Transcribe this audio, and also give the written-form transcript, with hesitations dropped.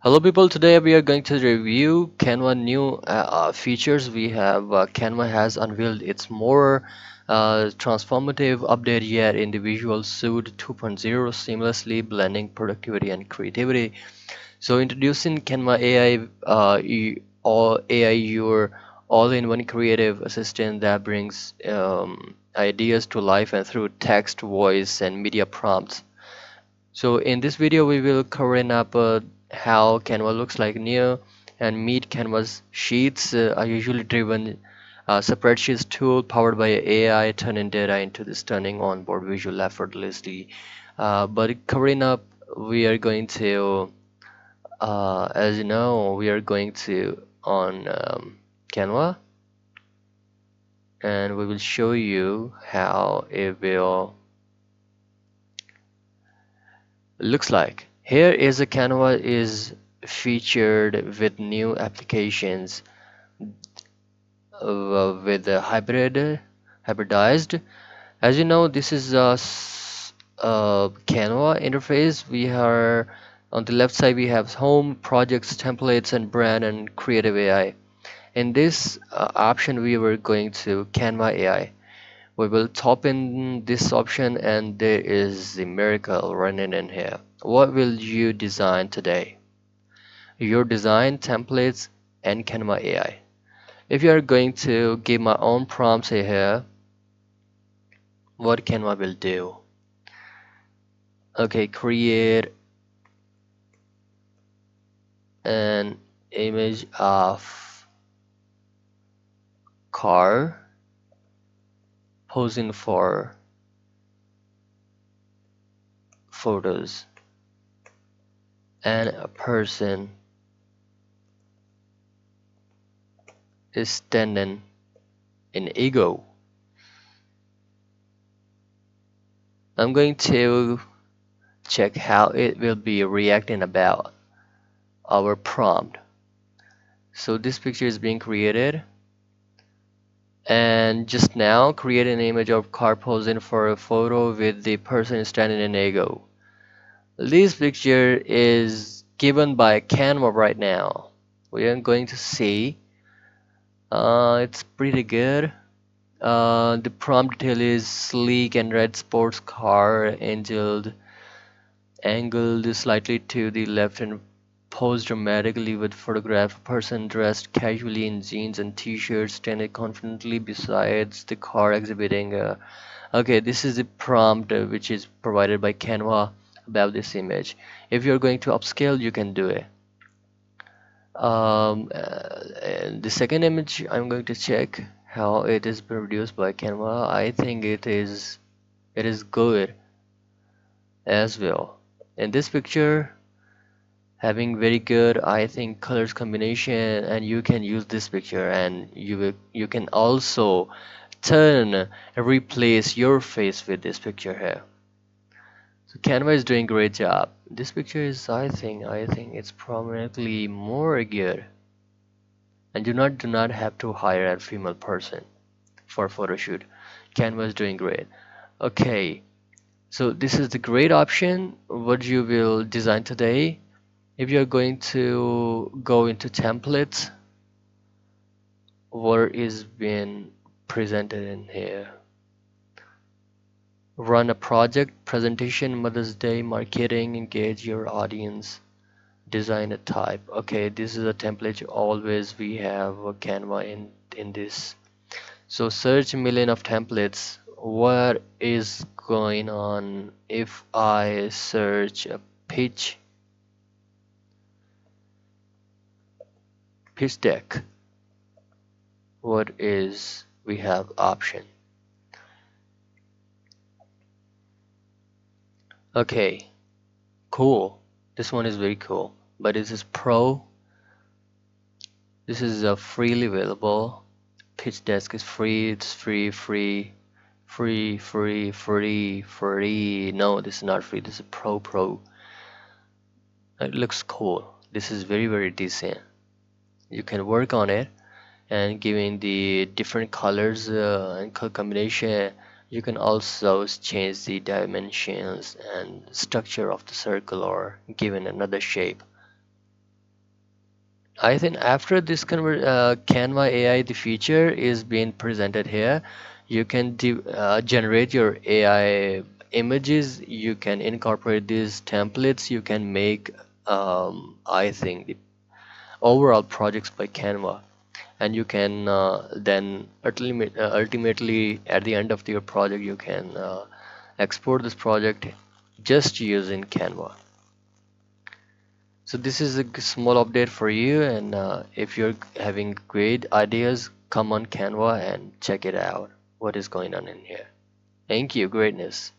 Hello people, today we are going to review Canva new features. We have Canva has unveiled its more transformative update yet in the Visual Suite 2.0, seamlessly blending productivity and creativity. So introducing Canva AI, all AI, your all-in-one creative assistant that brings ideas to life and through text, voice, and media prompts. So in this video, we will covering up how Canva looks like new and meet Canva's sheets are usually driven spreadsheets tool powered by AI, turning data into the stunning onboard visual effortlessly. But covering up, we are going to, as you know, we are going to on Canva, and we will show you how it will looks like. Here is a Canva is featured with new applications with a hybridized. As you know, this is a Canva interface. We are on the left side we have home, projects, templates, and brand and creative AI. In this option, we were going to Canva AI. We will top in this option and there is the miracle running in here. What will you design today? Your design templates and Canva AI. If you are going to give my own prompts here, what Canva will do? Okay, create an image of car posing for photos and a person is standing in ego. I'm going to check how it will be reacting about our prompt. So this picture is being created and just now create an image of car posing for a photo with the person standing in ego. This picture is given by Canva right now. We are going to see it's pretty good. The prompt detail is sleek and red sports car angled slightly to the left and posed dramatically with photograph a person dressed casually in jeans and t-shirts standing confidently beside the car exhibiting okay, this is the prompt which is provided by Canva about this image. If you're going to upscale you can do it. And the second image I'm going to check how it is produced by Canva. I think it is good as well. In this picture having very good I think colors combination and you can use this picture and you can also turn and replace your face with this picture here. So Canva is doing great job. This picture is I think it's prominently more good and do not have to hire a female person for photo shoot. Canva is doing great. Okay, so this is the great option what you will design today. If you're going to go into templates, what is being presented in here? Run a project, presentation, Mother's Day, marketing, engage your audience, design a type. Okay, this is a template always we have a Canva in this. So search a million of templates. What is going on if I search a pitch deck? What is we have option? Okay, cool. This one is very cool. But this is pro. This is freely available. Pitch desk is free. It's free. No, this is not free. This is pro. It looks cool. This is very decent. You can work on it and giving the different colors and color combination. You can also change the dimensions and structure of the circle or given another shape. I think after this Canva AI, the feature is being presented here. You can generate your AI images. You can incorporate these templates. You can make, I think, the overall projects by Canva, and you can then ultimately at the end of your project, you can export this project just using Canva. So this is a small update for you, and if you're having great ideas, come on Canva and check it out. What is going on in here? Thank you, greatness.